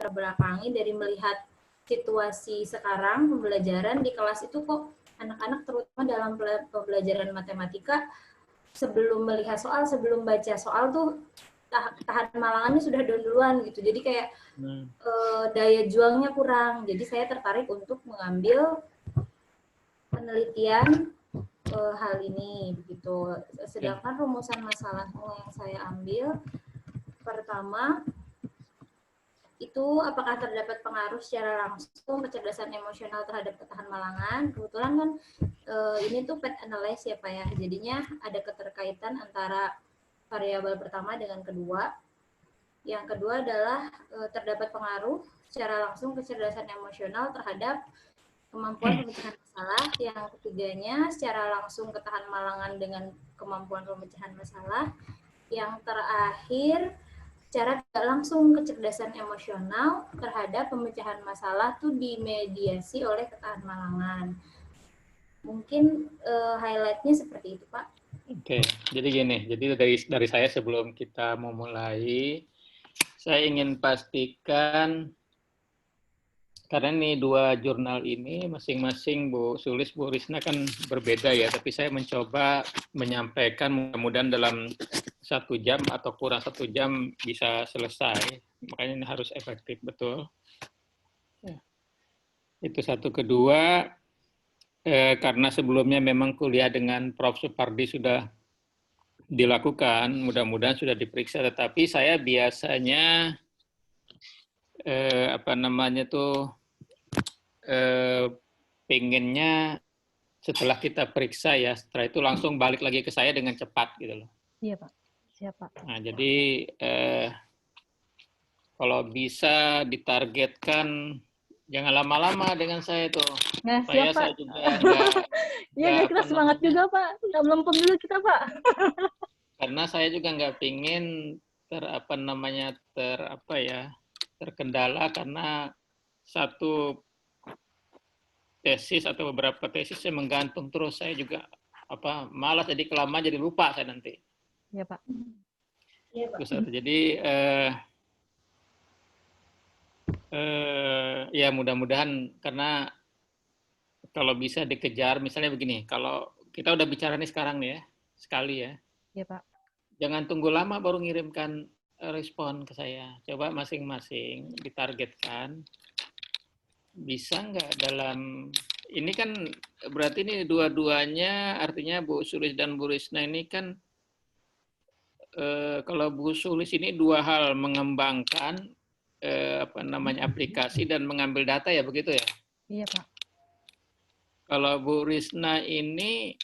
terbelakangi dari melihat situasi sekarang pembelajaran di kelas itu kok anak-anak terutama dalam pembelajaran matematika sebelum melihat soal, sebelum baca soal tuh tahan malangannya sudah down duluan gitu. Jadi kayak daya juangnya kurang. Jadi saya tertarik untuk mengambil penelitian hal ini begitu. Sedangkan rumusan masalah yang saya ambil pertama itu apakah terdapat pengaruh secara langsung kecerdasan emosional terhadap ketahan malangan. Kebetulan kan ini tuh PET analysis ya Pak ya. Jadinya ada keterkaitan antara variabel pertama dengan kedua. Yang kedua adalah terdapat pengaruh secara langsung kecerdasan emosional terhadap kemampuan pemecahan masalah. Yang ketiganya secara langsung ketahan malangan dengan kemampuan pemecahan masalah. Yang terakhir secara tidak langsung kecerdasan emosional terhadap pemecahan masalah tuh dimediasi oleh ketahan malangan. Mungkin highlight-nya seperti itu Pak. Oke, jadi gini, jadi dari saya sebelum kita memulai, saya ingin pastikan, karena ini dua jurnal ini masing-masing Bu Sulis, Bu Risna kan berbeda ya, tapi saya mencoba menyampaikan mudah-mudahan dalam 1 jam atau kurang 1 jam bisa selesai, makanya ini harus efektif, betul. Ya. Itu satu. Kedua, karena sebelumnya memang kuliah dengan Prof. Supardi sudah dilakukan, mudah-mudahan sudah diperiksa, tetapi saya biasanya pengennya setelah kita periksa ya, setelah itu langsung balik lagi ke saya dengan cepat gitu loh. Iya Pak, siap Pak. Nah jadi kalau bisa ditargetkan jangan lama-lama dengan saya tuh. Nah, supaya siap, Pak. Saya juga enggak, Iya, kita semangat juga, Pak. Nggak melempem dulu kita, Pak. Karena saya juga nggak pingin terkendala karena satu tesis atau beberapa tesis saya menggantung terus. Saya juga malas jadi kelamaan jadi lupa saya nanti. Iya, Pak. Iya, Pak. Jadi ya mudah-mudahan, karena kalau bisa dikejar, misalnya begini, kalau kita udah bicara nih sekarang nih ya, sekali ya. Iya, Pak. Jangan tunggu lama baru ngirimkan respon ke saya. Coba masing-masing ditargetkan. Bisa nggak dalam, ini kan berarti ini dua-duanya, artinya Bu Sulis dan Bu Risna ini kan, kalau Bu Sulis ini dua hal, mengembangkan aplikasi dan mengambil data ya, begitu ya? Iya, Pak. Kalau Bu Risna ini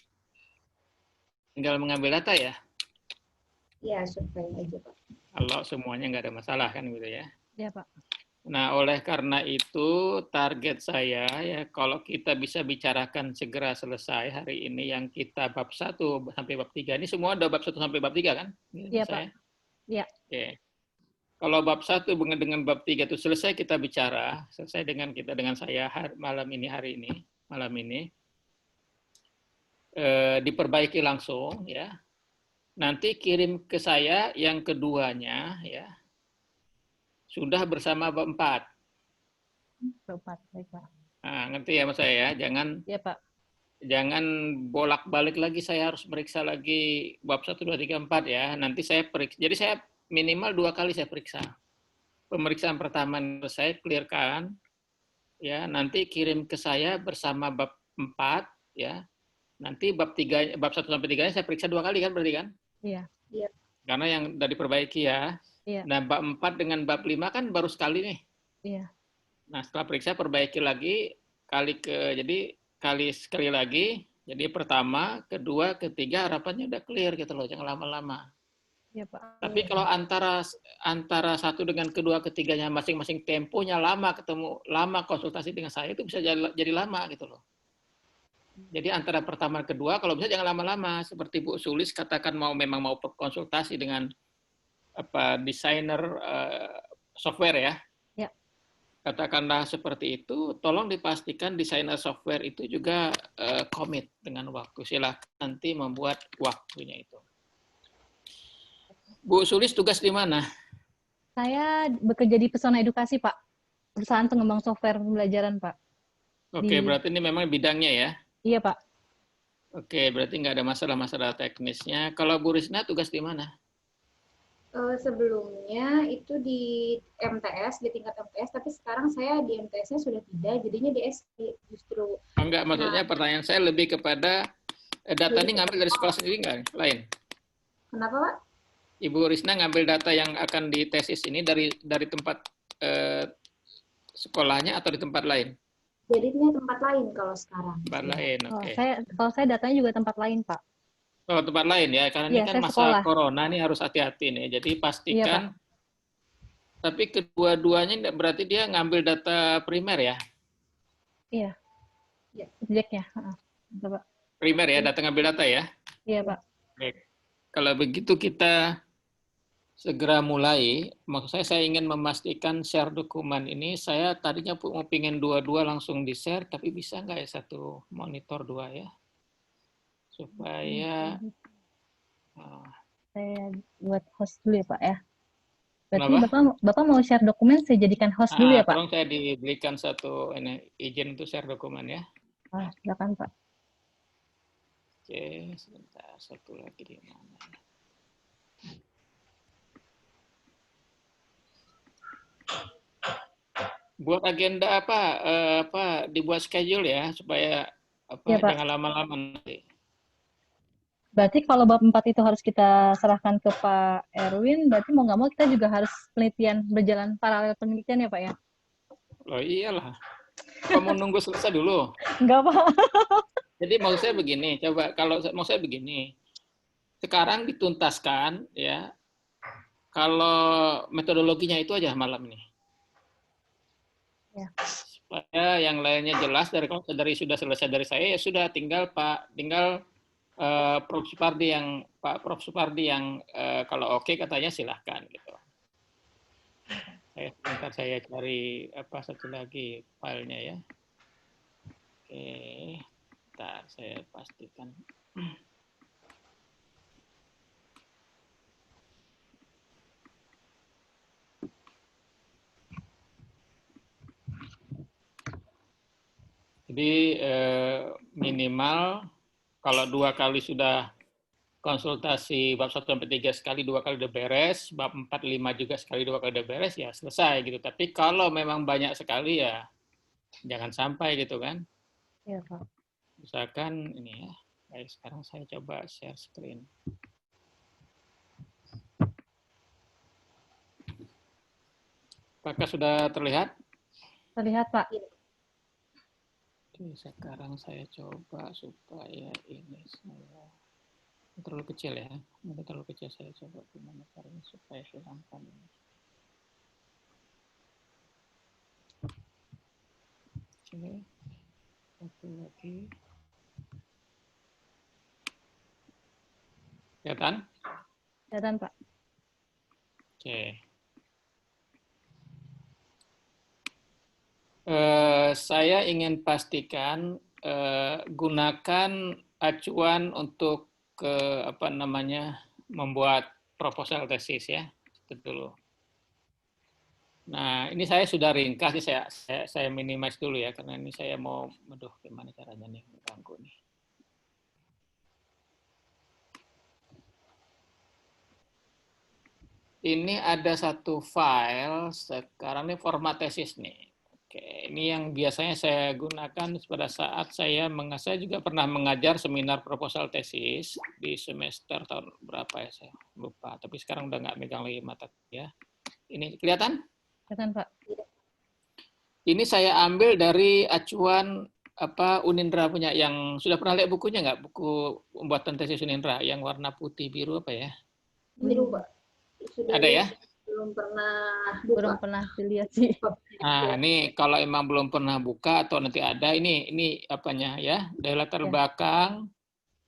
tinggal mengambil data ya? Iya, survei aja Pak. Kalau semuanya nggak ada masalah kan gitu ya? Iya, Pak. Nah, oleh karena itu target saya ya, kalau kita bisa bicarakan segera selesai hari ini yang kita bab 1 sampai bab 3, ini semua ada bab 1 sampai bab 3 kan? Iya, Pak. Iya. Oke. Kalau bab 1 dengan bab 3 itu selesai kita bicara, selesai dengan saya malam ini, diperbaiki langsung ya. Nanti kirim ke saya yang keduanya ya. Sudah bersama bab 4. Bab 4, baik Pak. Nah, ngerti ya Mas saya ya? Iya, Pak. Jangan bolak-balik lagi, saya harus periksa lagi bab 1, 2, 3, 4 ya. Nanti saya periksa. Jadi saya minimal 2 kali saya periksa. Pemeriksaan pertama saya clearkan ya, nanti kirim ke saya bersama bab 4 ya. Nanti bab 1 sampai 3 saya periksa 2 kali kan berarti kan? Iya. Iya. Karena yang udah diperbaiki ya. Iya. Nah, bab 4 dengan bab 5 kan baru sekali nih. Iya. Nah, setelah periksa perbaiki lagi sekali lagi. Jadi pertama, kedua, ketiga harapannya udah clear gitu loh, jangan lama-lama. Iya, Pak. Tapi kalau antara satu dengan kedua, ketiganya masing-masing temponya lama, lama konsultasi dengan saya itu bisa jadi lama gitu loh. Jadi antara pertama dan kedua, kalau bisa jangan lama-lama. Seperti Bu Sulis katakan memang mau konsultasi dengan desainer software ya. Ya. Katakanlah seperti itu, tolong dipastikan desainer software itu juga komit dengan waktu. Silakan nanti membuat waktunya itu. Bu Sulis tugas di mana? Saya bekerja di Pesona Edukasi, Pak. perusahaan pengembang software pembelajaran, Pak. Oke, berarti ini memang bidangnya ya. Iya, Pak. Oke, berarti nggak ada masalah-masalah teknisnya. Kalau Bu Risna tugas di mana? Sebelumnya itu di MTS, di tingkat MTS, tapi sekarang saya di MTS-nya sudah tidak, jadinya di SD justru. Enggak, maksudnya pertanyaan saya lebih kepada data ini ngambil dari sekolah sendiri nggak? Lain. Kenapa, Pak? Ibu Risna ngambil data yang akan ditesis ini dari tempat sekolahnya atau di tempat lain? Jadinya tempat lain kalau sekarang. Tempat lain, oke. Kalau saya datanya juga tempat lain, Pak. Oh, tempat lain ya, karena ini Iya, kan saya masa sekolah. corona nih harus hati-hati nih. Jadi Iya, Pak. pastikan. Tapi kedua-duanya berarti dia ngambil data primer ya? Iya. Iya. Subjeknya. Pak. Primer ya, data ngambil data ya? Iya, Pak. Baik. Kalau begitu kita segera mulai. Maksud saya ingin memastikan share dokumen ini. Saya tadinya mau pingin dua-dua langsung di-share, tapi bisa nggak ya satu monitor dua ya? Supaya... Saya buat host dulu ya, Pak ya. Berarti Kenapa? Bapak mau share dokumen, saya jadikan host dulu ya, Pak? Tolong saya diberikan satu izin untuk share dokumen ya. Silakan, Pak. Oke, sebentar. Satu lagi di mana? Buat agenda apa dibuat schedule ya supaya Ya, Pak. jangan lama-lama nanti. Berarti kalau bab 4 itu harus kita serahkan ke Pak Erwin, berarti mau nggak mau kita juga harus penelitian berjalan paralel penelitian ya, Pak ya? Oh iyalah. Kamu nunggu selesai dulu. Enggak, Pak. Jadi mau saya begini, coba kalau mau saya begini. Sekarang dituntaskan ya. Kalau metodologinya itu aja malam ini. Ya. Supaya yang lainnya jelas dari sudah selesai dari saya ya sudah tinggal Prof Supardi yang kalau oke katanya silahkan gitu. Sebentar saya cari satu lagi filenya ya. Oke, bentar saya pastikan. Jadi minimal kalau 2 kali sudah konsultasi bab 1 sampai 3 sekali 2 kali udah beres, bab 4 5 juga sekali 2 kali udah beres ya selesai gitu. Tapi kalau memang banyak sekali ya jangan sampai gitu kan. Iya, Pak. Misalkan ini ya. Baik, sekarang saya coba share screen. Apakah sudah terlihat? Terlihat, Pak. Oke, sekarang saya coba supaya ini saya terlalu kecil ya. Ini terlalu kecil, saya coba gimana caranya supaya hilangkan ini. Oke, satu lagi. Kelihatan? Kelihatan, Pak. Oke. Saya ingin pastikan gunakan acuan untuk membuat proposal tesis ya. Itu dulu. Nah, ini saya sudah ringkas, saya minimize dulu ya, karena ini saya mau, gimana caranya nih, ganggu nih. Ini ada satu file, sekarang ini format tesis nih. Oke, ini yang biasanya saya gunakan pada saat saya juga pernah mengajar seminar proposal tesis di semester tahun berapa ya, saya lupa. Tapi sekarang udah nggak megang lagi mata ya. Ini kelihatan? Kelihatan, Pak. Ini saya ambil dari acuan Unindra punya, yang sudah pernah lihat bukunya nggak? Buku pembuatan tesis Unindra yang warna putih biru apa ya? Biru, Pak. Sudah ada ya? Belum pernah dilihat sih. Nah, ini kalau emang belum pernah buka atau nanti ada, ini apanya ya? Dari latar belakang,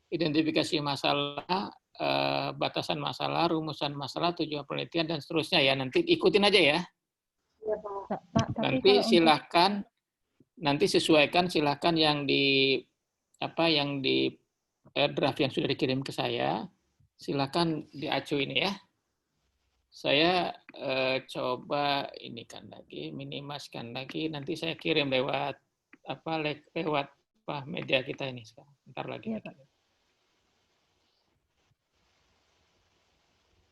identifikasi masalah, batasan masalah, rumusan masalah, tujuan penelitian dan seterusnya ya. Nanti ikutin aja ya. Ya, Pak. Nanti silahkan, nanti sesuaikan silahkan yang di draft yang sudah dikirim ke saya, silahkan diacu ini ya. Saya coba ini kan lagi, minimaskan lagi. Nanti saya kirim lewat lewat media kita ini sekarang. Bentar lagi. Iya, saya Pak. kirim.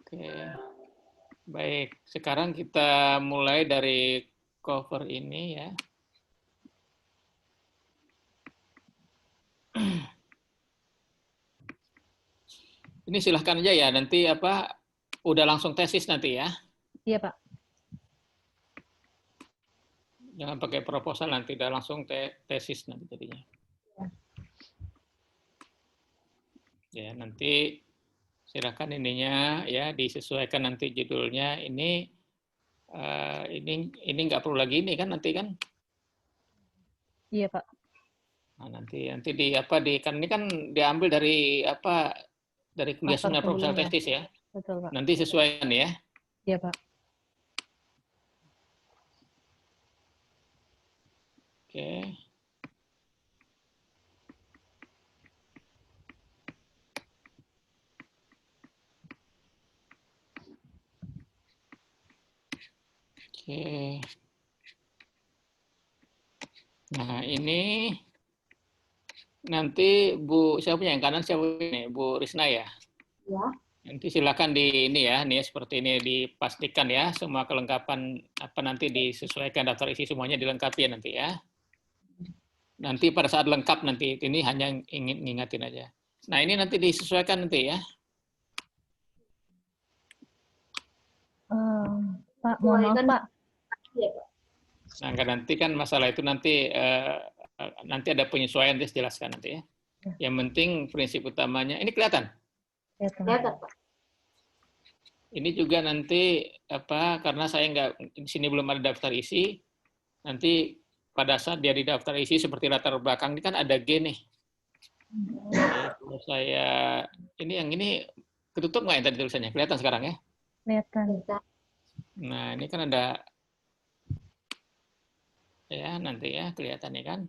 Oke. Baik, sekarang kita mulai dari cover ini ya. Ini silahkan aja ya, nanti udah langsung tesis nanti ya. Iya, Pak. Jangan pakai proposal nanti, udah langsung tesis nanti jadinya. Ya, nanti silakan ininya ya disesuaikan nanti judulnya ini nggak perlu lagi ini kan nanti kan. Iya, Pak. Nah, nanti kan ini kan diambil dari dari kuliah Master seminar proposal sebelumnya. tesis ya. Betul, Pak. Nanti sesuaikan ya. Iya, Pak. Oke. Oke. Nah, ini nanti siapa yang kanan siapa ini? Bu Risna ya? Ya. Nanti silakan ini ya seperti ini dipastikan ya semua kelengkapan nanti disesuaikan daftar isi semuanya dilengkapi ya nanti ya. Nanti pada saat lengkap nanti ini hanya ingin ngingatin aja. Nah, ini nanti disesuaikan nanti ya. Pak, mohon maaf, Pak. Iya, Pak. Nah, nanti kan masalah itu nanti ada penyesuaian, jelaskan nanti ya. Yang penting prinsip utamanya ini kelihatan. Kelihatan, Pak. Ini juga nanti karena saya di sini belum ada daftar isi, nanti pada saat dia di daftar isi seperti latar belakang ini kan ada G nih. Kalau saya yang ini ketutup nggak yang tadi tulisannya? Kelihatan sekarang ya? Kelihatan. Nah, ini kan ada ya nanti ya kelihatannya kan.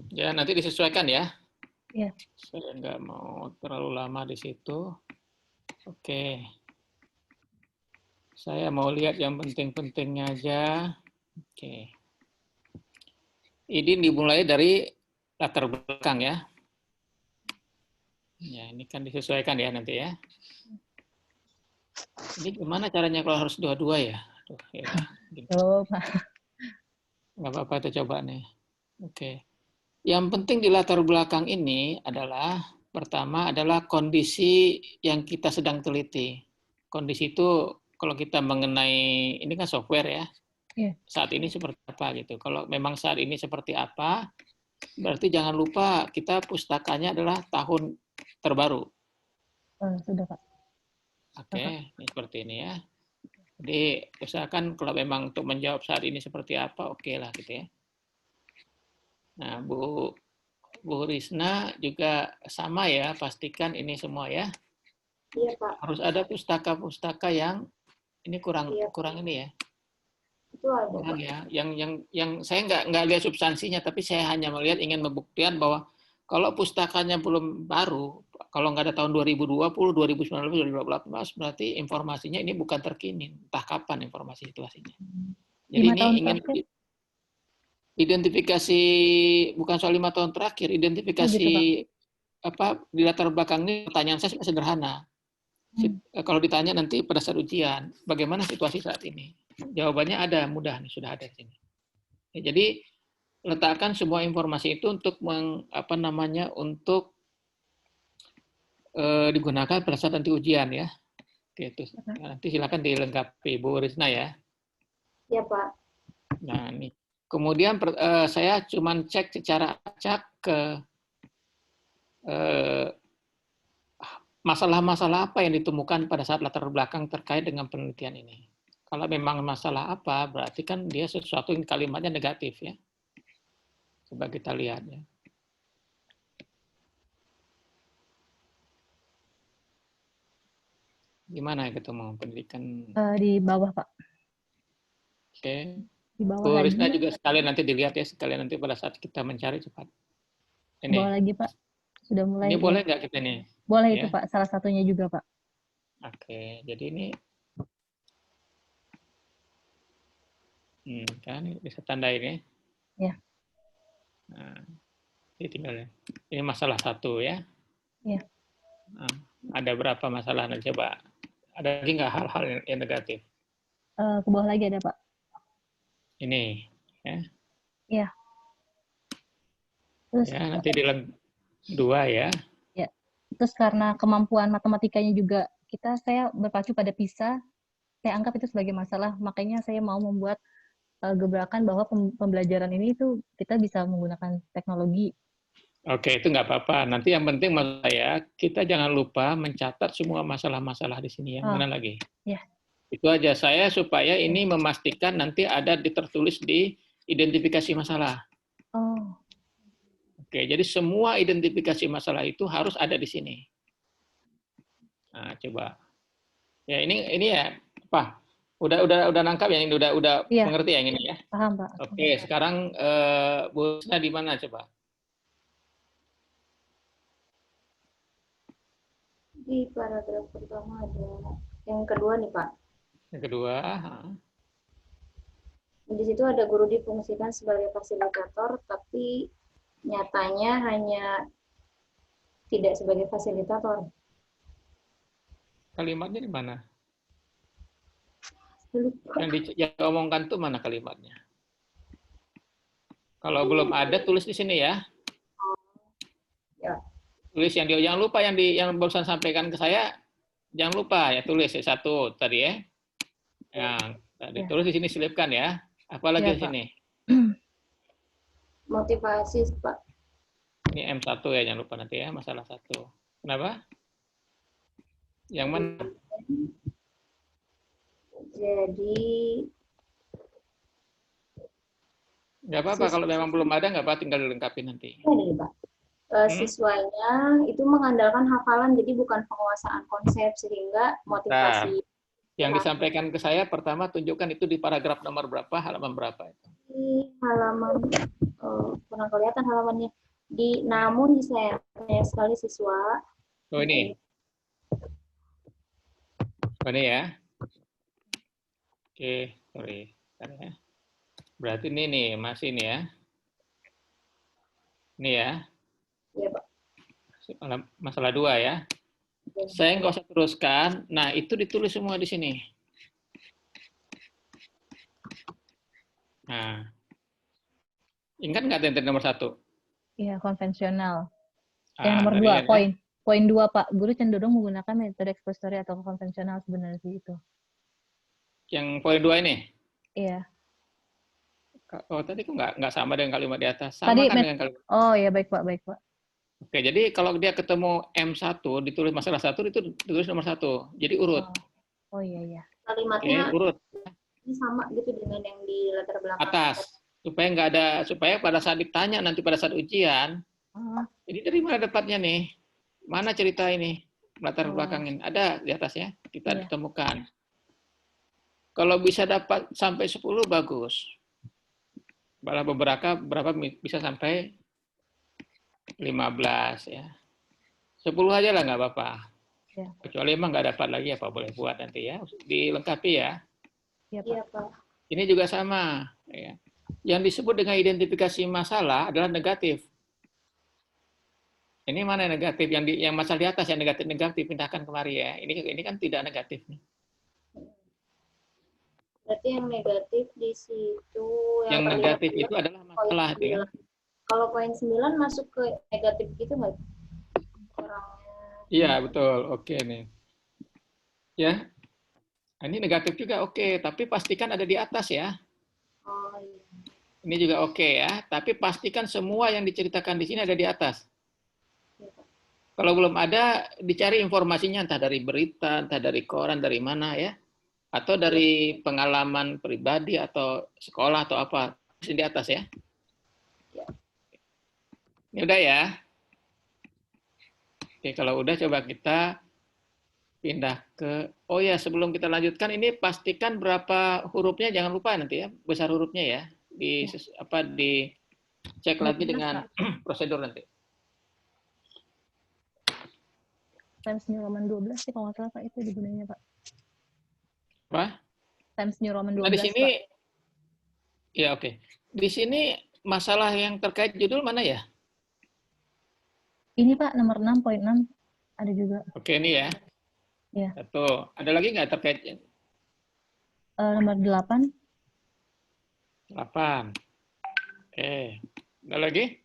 Ya nanti disesuaikan ya. Iya. Saya nggak mau terlalu lama di situ. Oke. Saya mau lihat yang penting-pentingnya aja. Oke. Ini dimulai dari latar belakang ya. Ya, ini kan disesuaikan ya nanti ya. Ini gimana caranya kalau harus dua-dua ya? Aduh, ya. Pak. Nggak apa-apa, kita coba nih. Oke. Yang penting di latar belakang ini adalah, pertama adalah kondisi yang kita sedang teliti. Kondisi itu kalau kita mengenai, ini kan software ya, saat ini seperti apa gitu. Kalau memang saat ini seperti apa, berarti jangan lupa kita pustakanya adalah tahun terbaru. Sudah, Pak. Oke, ini seperti ini ya. Jadi usahakan kalau memang untuk menjawab saat ini seperti apa, oke lah gitu ya. Nah, Bu Risna juga sama ya, pastikan ini semua ya. Iya, Pak. Harus ada pustaka-pustaka yang ini kurang ini ya. Itu ada. Kurang ya. Yang saya nggak lihat substansinya, tapi saya hanya melihat ingin membuktikan bahwa kalau pustakanya belum baru, kalau nggak ada tahun 2020, 2019, 2018, berarti informasinya ini bukan terkini. Entah kapan informasi situasinya. Jadi ini ingin identifikasi, bukan soal 5 tahun terakhir, identifikasi di latar belakang ini pertanyaan saya sederhana. Kalau ditanya nanti pada saat ujian, bagaimana situasi saat ini? Jawabannya ada, mudah nih, sudah ada di sini. Ya, jadi letakkan semua informasi itu untuk untuk digunakan pada saat nanti ujian ya. Oke, itu nanti silakan dilengkapi Bu Risna ya. Ya, Pak. Nah, ini. Kemudian saya cuma cek secara acak ke masalah-masalah apa yang ditemukan pada saat latar belakang terkait dengan penelitian ini. Kalau memang masalah apa, berarti kan dia sesuatu yang kalimatnya negatif ya. Coba kita lihat ya. Gimana ya ketemu pendidikan? Di bawah, Pak. Oke. Di bawah Bu lagi. Risna juga sekalian nanti dilihat ya, sekalian nanti pada saat kita mencari cepat. Ini. Bawah lagi, Pak. Sudah mulai. Ini Ya. boleh nggak kita nih? Boleh Ya. itu Pak, salah satunya juga Pak. Oke, jadi ini kan bisa tandain ya. Ya. Nah, ini tinggal ya. Ini masalah 1 ya. Ya. Nah, ada berapa masalah? Nah, coba. Ada lagi nggak hal-hal yang negatif? Ke bawah lagi ada Pak. Ini ya. Iya. Terus Ya, nanti di 2 ya. ya. Terus karena kemampuan matematikanya juga saya berpacu pada PISA, saya anggap itu sebagai masalah, makanya saya mau membuat gebrakan bahwa pembelajaran ini itu kita bisa menggunakan teknologi. Oke, itu nggak apa-apa. Nanti yang penting menurut saya, kita jangan lupa mencatat semua masalah-masalah di sini. Yang mana lagi? Ya. Itu aja saya supaya ini memastikan nanti ada tertulis di identifikasi masalah. Oh. Oke, jadi semua identifikasi masalah itu harus ada di sini. Nah, coba. Ya, ini ya, apa? Udah nangkap ya, ini udah Iya. mengerti yang ini ya? Paham, Pak. Oke, sekarang Bu Husna di mana coba? Di paragraf pertama ada yang kedua nih Pak. Yang kedua, Di situ ada guru difungsikan sebagai fasilitator, tapi nyatanya hanya tidak sebagai fasilitator. kalimatnya di mana? Yang diomongkan tuh mana kalimatnya? Kalau belum ada, tulis di sini ya. Ya. Tulis jangan lupa yang barusan sampaikan ke saya, jangan lupa ya tulis ya, 1 tadi ya. Yang tadi tulis di sini selipkan ya. Apalagi di sini? Motivasi, Pak. Ini M1 ya, jangan lupa nanti ya, masalah 1. Kenapa? Yang mana? Jadi nggak apa-apa, kalau memang belum ada nggak apa-apa, tinggal dilengkapi nanti. Ada nih, Pak. Siswanya itu mengandalkan hafalan, jadi bukan penguasaan konsep, sehingga motivasi. Yang disampaikan ke saya, pertama tunjukkan itu di paragraf nomor berapa, halaman berapa itu? Di halaman, kurang kelihatan halamannya. Namun saya banyak sekali siswa. Oh ini. Oh ini ya. Oke, sorry. Ya. Berarti ini nih, masih ini ya. Ini ya. Iya, Pak. Masalah 2 ya. Saya nggak usah teruskan. Nah, itu ditulis semua di sini. Nah, ingat nggak tentang nomor 1? Iya, konvensional. Yang nomor 2, poin 2, Pak. Guru cenderung menggunakan metode ekspositori atau konvensional sebenarnya sih itu. Yang poin 2 ini? Iya. Oh, tadi kok nggak sama dengan kalimat di atas? Sama tadi kan dengan kalimat. Oh, ya baik, Pak. Baik, Pak. Oke, jadi kalau dia ketemu M1, ditulis masalah 1, itu ditulis nomor 1. Jadi urut. Oh iya, iya. Kalimatnya urut. Sama gitu dengan yang di latar belakang. Atas. Supaya pada saat ditanya nanti pada saat ujian, ini dari mana dapatnya nih? Mana cerita ini? Latar belakangin. Ada di atasnya, kita ditemukan. Kalau bisa dapat sampai 10, bagus. Malah berapa bisa sampai 15 ya. 10 aja lah nggak apa-apa. Ya. Kecuali emang nggak dapat lagi apa boleh buat nanti ya. Dilengkapi ya. Iya, Pak. Ini juga sama. Ya. Yang disebut dengan identifikasi masalah adalah negatif. Ini mana yang negatif? Yang masalah di atas yang negatif pindahkan kemari ya. Ini kan tidak negatif nih. Berarti yang negatif di situ. Yang negatif itu adalah masalah. Ya. Kalau poin 9 masuk ke negatif gitu nggak? Iya, betul. Oke nih. Ya. Ini negatif juga oke, tapi pastikan ada di atas ya. Oh, iya. Ini juga oke ya, tapi pastikan semua yang diceritakan di sini ada di atas. Ya, kalau belum ada, dicari informasinya entah dari berita, entah dari koran, dari mana ya. Atau dari pengalaman pribadi atau sekolah atau apa. Di atas ya. Ini udah ya. Oke, kalau udah coba kita pindah ke, oh ya sebelum kita lanjutkan, ini pastikan berapa hurufnya, jangan lupa nanti ya, besar hurufnya ya. Dicek lagi dengan prosedur nanti. Times New Roman 12 sih kalau nggak salah Pak, itu digunanya Pak. Apa? Times New Roman Nah, 12 di sini, Pak. ya oke. Di sini masalah yang terkait judul mana ya? Ini Pak nomor 6.6 ada juga. Oke, ini ya. Ya. Satu. Ada lagi nggak terkait Nomor 8. 8? Oke. Ada lagi?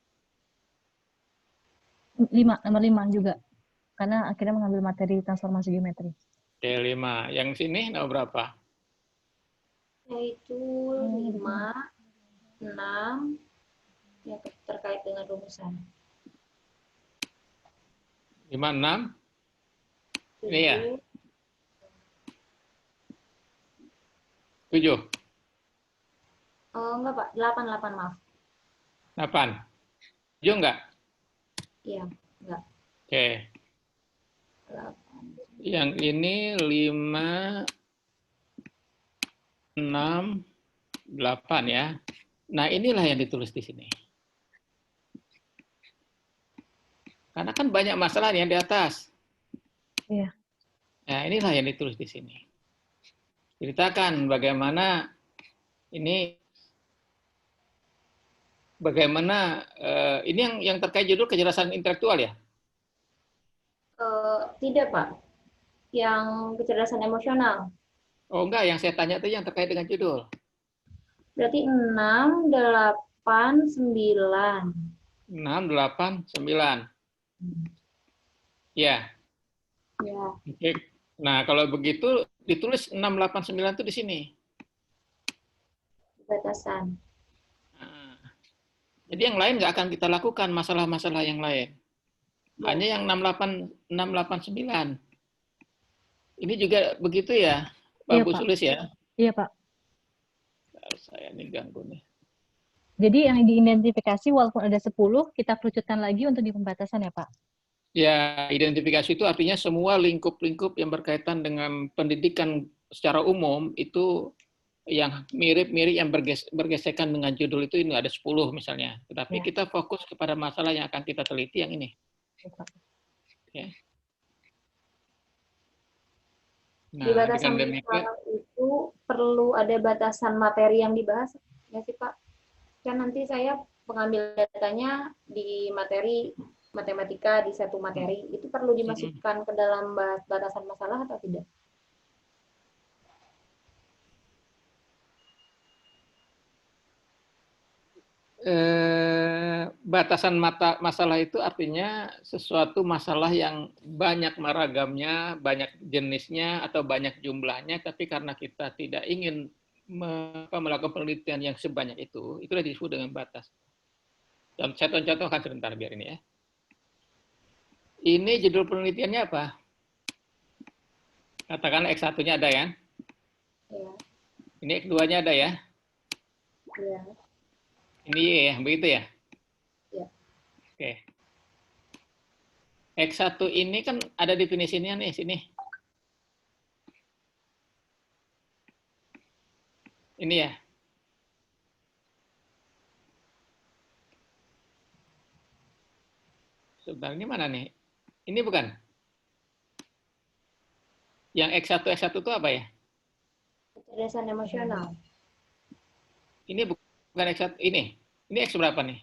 5, nomor 5 juga. Karena akhirnya mengambil materi transformasi geometri. Oke, 5. Yang sini nomor berapa? Yaitu 5, 6 yang terkait dengan rumusan. 5, 6. Ini ya? 7. Enggak Pak, 8 maaf. 8. 7 enggak? Iya, enggak. Oke. 8. Yang ini 5, 6, 8 ya. Nah, inilah yang ditulis di sini. Karena kan banyak masalah yang di atas. Iya. Nah, inilah yang ditulis di sini. Ceritakan bagaimana ini ini yang terkait judul kecerdasan intelektual ya? Tidak Pak, yang kecerdasan emosional. Oh enggak, yang saya tanya itu yang terkait dengan judul. Berarti 6, 8, 9. 6, 8, 9. Ya. Ya. Oke. Nah, kalau begitu ditulis 6, 8, 9 itu di sini. Batasan. Nah, jadi yang lain nggak akan kita lakukan masalah-masalah yang lain. Hanya yang 6, 8, 9. Ini juga begitu ya, Pak Iya, Bu Pak. Sulis ya? Iya, Pak. Saya nih ganggu nih. Jadi yang diidentifikasi walaupun ada 10, kita kerucutkan lagi untuk di pembatasan ya, Pak? Ya, identifikasi itu artinya semua lingkup-lingkup yang berkaitan dengan pendidikan secara umum itu yang mirip-mirip yang bergesekan dengan judul itu ini ada 10 misalnya. Tetapi Ya. kita fokus kepada masalah yang akan kita teliti yang ini. Ya. Nah, Di batasan dengan demikian, itu perlu ada batasan materi yang dibahas, ya sih Pak? Kan nanti saya pengambil datanya di materi matematika di satu materi, itu perlu dimasukkan ke dalam batasan masalah atau tidak? batasan masalah itu artinya sesuatu masalah yang banyak meragamnya, banyak jenisnya atau banyak jumlahnya, tapi karena kita tidak ingin melakukan penelitian yang sebanyak itu disebut dengan batas. Saya contohkan sebentar biar ini ya. Ini judul penelitiannya apa? Katakanlah X1-nya ada ya. Ya. Ini X2-nya ada ya. Ya. Ini Y ya, begitu ya? Ya. Oke. X1 ini kan ada definisinya nih, sini. Ini ya. Sebentar, ini mana nih? Ini bukan? Yang X1 itu apa ya? Kecerdasan emosional. Ini bukan X1, ini. Ini X berapa nih?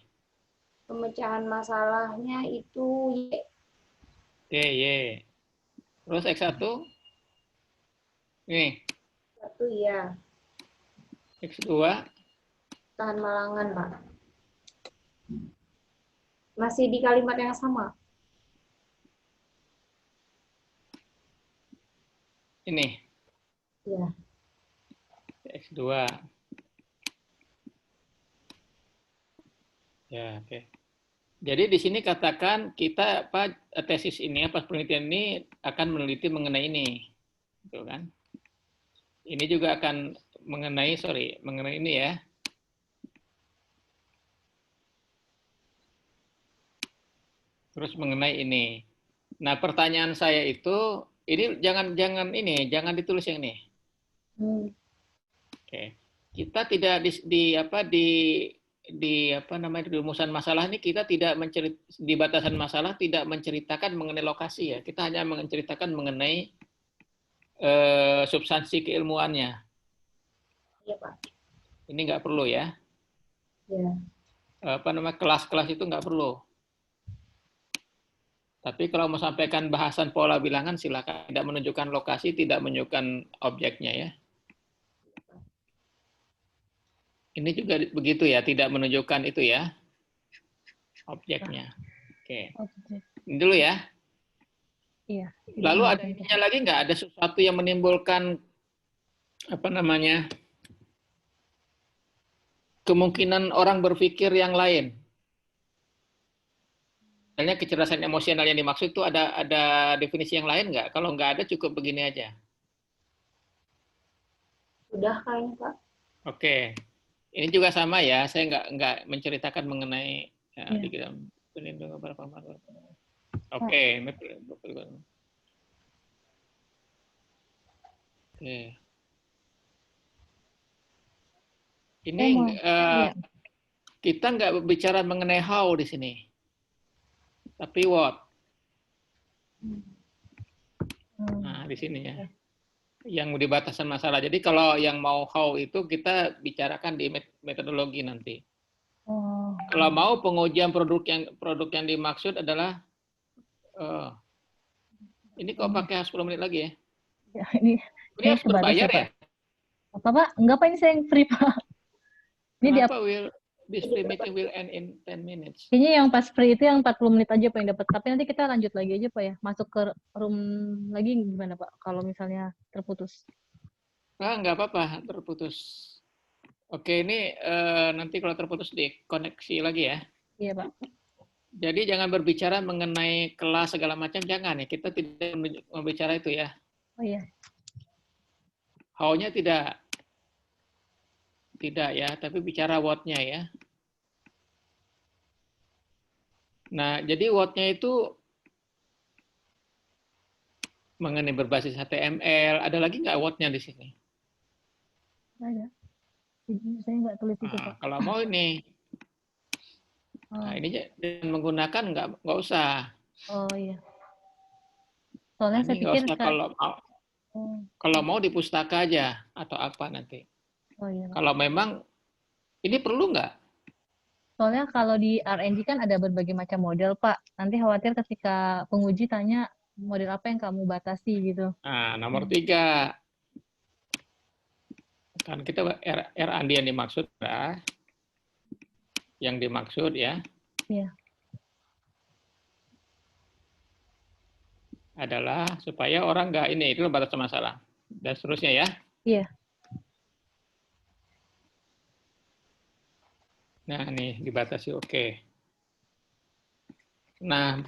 Pemecahan masalahnya itu Y. Oke, Y. Terus X1? Ini. 1 ya. X2? Tahan malangan, Pak. Masih di kalimat yang sama. Ini. Ya. X2. Ya, oke. Jadi di sini katakan kita tesis ini penelitian ini akan meneliti mengenai ini. Gitu kan? Ini juga akan mengenai ini ya. Terus mengenai ini. Nah, pertanyaan saya itu ini jangan ditulis yang ini. Oke. Kita tidak di apa namanya di rumusan masalah ini kita tidak di batasan masalah tidak menceritakan mengenai lokasi ya. Kita hanya menceritakan mengenai substansi keilmuannya. Iya, Pak. Ini nggak perlu ya. Ya. Apa namanya kelas-kelas itu nggak perlu. Tapi kalau mau sampaikan bahasan pola bilangan silakan. Tidak menunjukkan lokasi, tidak menunjukkan objeknya ya. Ini juga begitu ya, tidak menunjukkan itu ya objeknya. Oke. Ini dulu ya. Iya. Lalu ada ininya lagi nggak? Ada sesuatu yang menimbulkan apa namanya kemungkinan orang berpikir yang lain. Misalnya kecerdasan emosional yang dimaksud itu ada definisi yang lain nggak? Kalau nggak ada cukup begini aja. Sudah kayaknya, Pak. Oke. Ini juga sama ya. Saya nggak menceritakan mengenai di dalam perlindungan para pemakai. Oke. Oke. Ini kita nggak bicara mengenai how di sini, tapi what. Nah, di sini ya. Yang di batasan masalah. Jadi kalau yang mau how itu kita bicarakan di metodologi nanti. Kalau mau pengujian produk yang dimaksud adalah ini kok pakai 10 menit lagi ya? Ya, ini harus berbayar ya? Apa Pak? Enggak Pak, ini saya yang free Pak. Ini kenapa this free meeting will end in 10 minutes? Kayaknya yang pas free itu yang 40 menit aja Pak yang dapat. Tapi nanti kita lanjut lagi aja Pak ya. Masuk ke room lagi gimana Pak? Kalau misalnya terputus. Nggak apa-apa terputus. Oke, ini nanti kalau terputus dikoneksi lagi ya. Iya Pak. Jadi jangan berbicara mengenai kelas segala macam, jangan ya. Kita tidak membicara itu ya. Oh iya. How-nya tidak ya, tapi bicara what-nya ya. Nah, jadi what-nya itu mengenai berbasis HTML. Ada lagi nggak what-nya di sini? Ada. Saya nggak tulis itu Pak. Kalau mau ini. Nah, ini dengan menggunakan nggak usah. Oh iya. Soalnya saya pikir kalau mau di pustaka aja atau apa nanti. Oh iya. Kalau memang ini perlu nggak? Soalnya kalau di RNG kan ada berbagai macam model Pak. Nanti khawatir ketika penguji tanya model apa yang kamu batasi gitu. Nah, nomor 3. Kan kita R&D yang dimaksud ya. Yang dimaksud ya. Iya. Adalah supaya orang nggak ini, itu batas masalah. Dan seterusnya ya. Iya. Nah, nih dibatasi oke. Nah,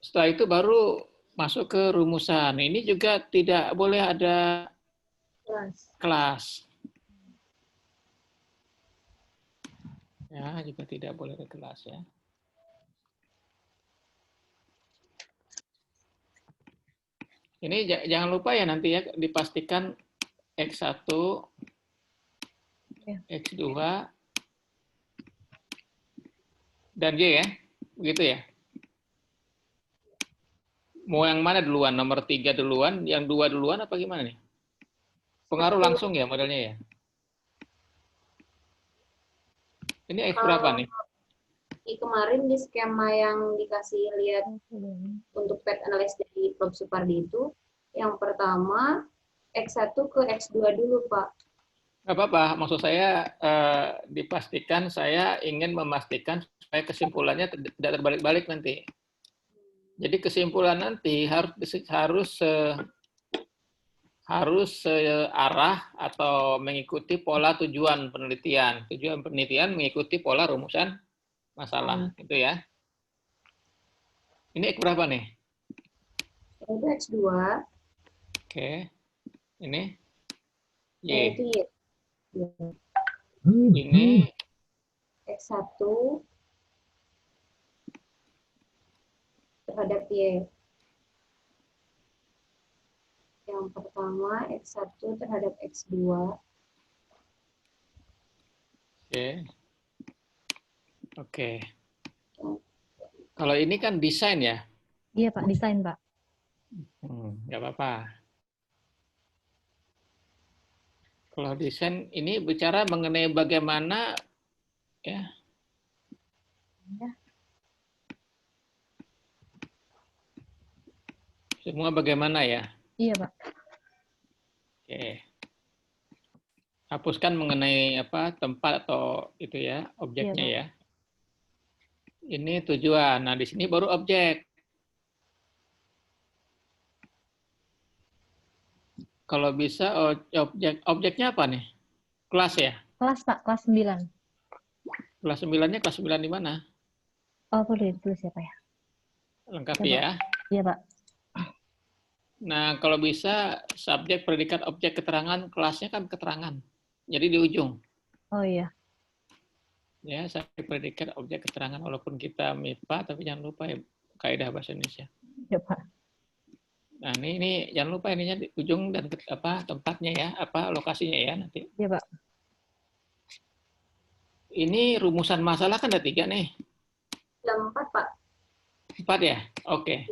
setelah itu baru masuk ke rumusan. Ini juga tidak boleh ada kelas. Ya, juga tidak boleh ada kelas ya. Ini jangan lupa ya nanti ya dipastikan X1, X2, dan Y ya. Begitu ya. Mau yang mana duluan? Nomor 3 duluan, yang 2 duluan apa gimana nih? Pengaruh langsung ya modelnya ya. Ini X berapa nih? Kemarin di skema yang dikasih lihat untuk pet analysis dari Prof. Supardi itu, yang pertama X1 ke X2 dulu, Pak. Nggak apa-apa, maksud saya dipastikan, saya ingin memastikan supaya kesimpulannya tidak terbalik-balik nanti. Jadi kesimpulan nanti harus searah atau mengikuti pola tujuan penelitian. Tujuan penelitian mengikuti pola rumusan masalah, itu ya. Ini X berapa nih? Itu X2. Oke. Ini Y. Itu Y. Ini X1 terhadap Y. Yang pertama X1 terhadap X2. Oke. Oke. Kalau ini kan desain ya? Iya Pak, desain Pak. Nggak apa-apa. Kalau desain ini bicara mengenai bagaimana ya. Ya. Semua bagaimana ya? Iya Pak. Oke. Hapuskan mengenai apa tempat atau itu ya, objeknya Iya, ya. Ini tujuan. Nah, di sini baru objek. Kalau bisa objeknya apa nih? Kelas ya? Kelas Pak, kelas 9. Kelas 9-nya kelas 9 di mana? Oh, boleh ditulis ya Pak ya. Lengkapi Iya Pak. ya. Iya Pak. Nah, kalau bisa subjek, predikat, objek, keterangan, kelasnya kan keterangan. Jadi di ujung. Oh iya. Ya, subjek, predikat, objek, keterangan. Walaupun kita MIPA, tapi jangan lupa ya kaidah bahasa Indonesia. Iya Pak. Nah, ini jangan lupa ininya di ujung dan apa tempatnya ya, apa lokasinya ya nanti. Iya Pak. Ini rumusan masalah kan ada 3 nih. Ada 4, Pak. 4 ya? Oke.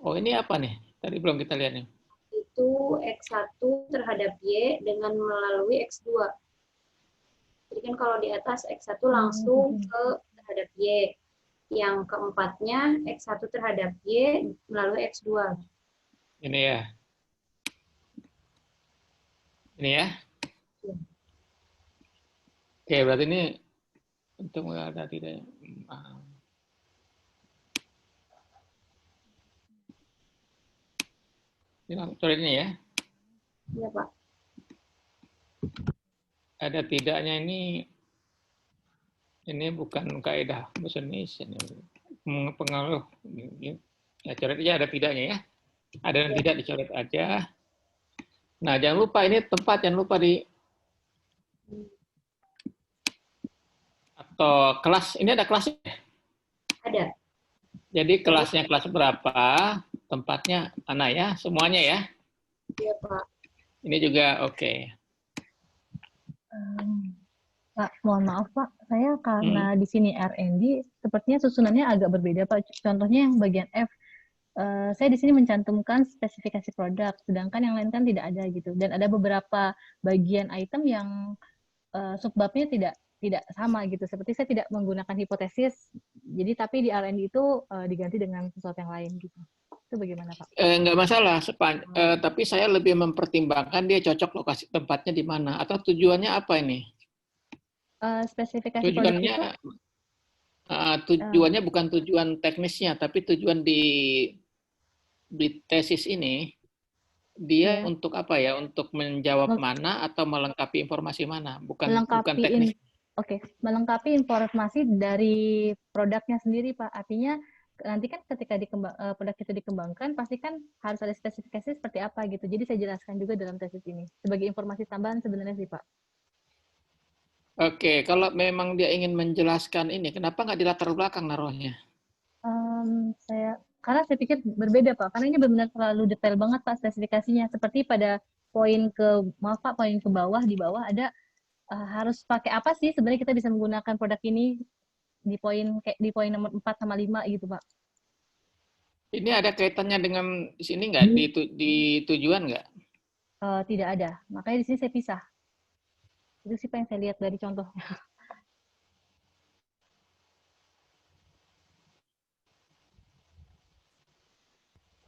Oh, ini apa nih? Tadi belum kita lihat nih. Itu X1 terhadap Y dengan melalui X2. Jadi kan kalau di atas X1 langsung ke terhadap Y. Yang keempatnya X1 terhadap Y melalui X2. Ini ya. Ini ya. Oke, berarti ini untuk ada tidak. Ini coret ini ya. Iya, Pak. Ada tidaknya ini bukan kaidah bahasa Indonesia. Pengaruh. Ya, coret aja ada tidaknya ya. Ada dan tidak dicoret aja. Nah, jangan lupa ini tempat, jangan lupa di atau kelas. Ini ada kelasnya? Ada. Jadi kelasnya kelas berapa, tempatnya mana ya, semuanya ya? Iya, Pak. Ini juga oke. Pak, mohon maaf Pak, saya karena di sini R&D, sepertinya susunannya agak berbeda Pak. Contohnya yang bagian F, saya di sini mencantumkan spesifikasi produk, sedangkan yang lain kan tidak ada gitu. Dan ada beberapa bagian item yang subbabnya tidak sama gitu. Seperti saya tidak menggunakan hipotesis, jadi tapi di R&D itu diganti dengan sesuatu yang lain gitu. Itu bagaimana Pak? Nggak masalah, tapi saya lebih mempertimbangkan dia cocok lokasi tempatnya di mana atau tujuannya apa ini? Spesifikasi produk itu tujuannya bukan tujuan teknisnya, tapi tujuan di tesis ini dia untuk apa ya? Untuk menjawab mana atau melengkapi informasi mana? Bukan teknis. Melengkapi informasi dari produknya sendiri Pak. Artinya nanti kan ketika produk itu dikembangkan, pasti kan harus ada spesifikasi seperti apa gitu. Jadi saya jelaskan juga dalam tesis ini sebagai informasi tambahan sebenarnya sih Pak. Oke, kalau memang dia ingin menjelaskan ini, kenapa nggak di latar belakang naruhnya? Karena saya pikir berbeda Pak, karena ini benar-benar terlalu detail banget Pak spesifikasinya. Seperti pada poin ke bawah, di bawah ada harus pakai apa sih sebenarnya kita bisa menggunakan produk ini di poin nomor 4 sama 5 gitu Pak. Ini ada kaitannya dengan di sini nggak? Di tujuan nggak? Tidak ada, makanya di sini saya pisah. Itu sih Pak yang saya lihat dari contohnya.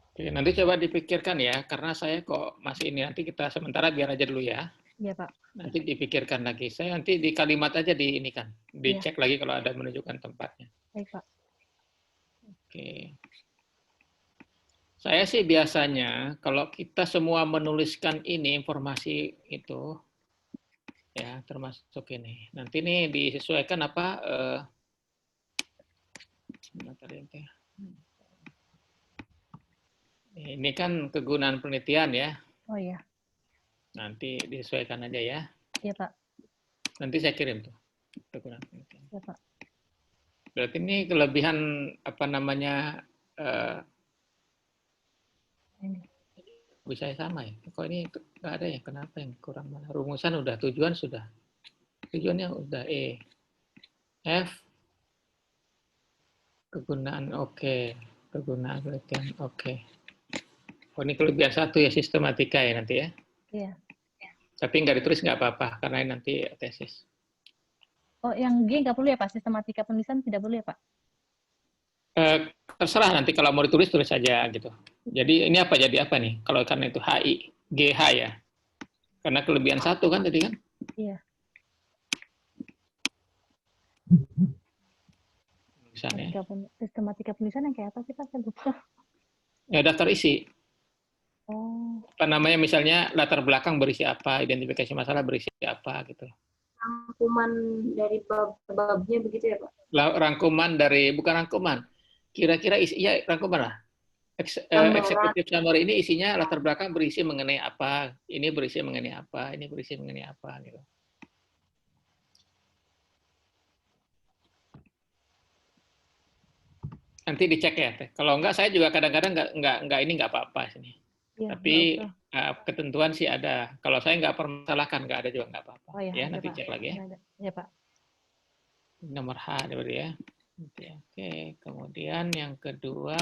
Oke, nanti coba dipikirkan ya, karena saya kok masih ini, nanti kita sementara biar aja dulu ya. Iya Pak. Nanti dipikirkan lagi. Saya nanti di kalimat aja di ini kan, dicek lagi kalau ada menunjukkan tempatnya. Baik Pak. Oke. Saya sih biasanya kalau kita semua menuliskan ini informasi itu, ya termasuk ini. Nanti ini disesuaikan apa? Ini kan kegunaan penelitian ya. Oh iya. Nanti disesuaikan aja ya. Iya Pak. Nanti saya kirim tuh kegunaan penelitian. Iya Pak. Berarti ini kelebihan apa namanya? Bisa sama ya? Kok ini nggak ada ya? Kenapa yang kurang mana? Rumusan udah, tujuan sudah. Tujuannya udah E. F, kegunaan oke. Kegunaan penelitian oke. Oh, ini kelebihan 1 ya, sistematika ya nanti ya. Iya. Tapi nggak ditulis nggak apa-apa, karena ini nanti tesis. Oh, yang G nggak perlu ya Pak? Sistematika penulisan tidak perlu ya Pak? Terserah nanti kalau mau ditulis, tulis saja gitu. Jadi ini apa, jadi apa nih? Kalau karena itu HI, GH ya. Karena kelebihan 1 kan tadi kan? Iya. Misalnya. Sistematika penulisan yang kayak apa sih Pak? Saya lupa. Ya, daftar isi. Oh. Apa namanya, misalnya latar belakang berisi apa, identifikasi masalah berisi apa gitu. Rangkuman dari bab-babnya begitu ya Pak? Rangkuman dari, bukan rangkuman. Kira-kira isinya rangkuman lah. Eksekutif summary ini isinya latar belakang berisi mengenai apa, ini berisi mengenai apa, ini berisi mengenai apa gitu. Nanti dicek ya, Teh. Kalau enggak, saya juga kadang-kadang enggak ini enggak apa-apa sini. Ya, tapi ketentuan sih ada. Kalau saya enggak permasalahkan, enggak ada juga enggak apa-apa. Oh, ya, nanti Pak. Cek lagi ya. Ya Pak. Nomor H berarti ya. Oke, kemudian yang kedua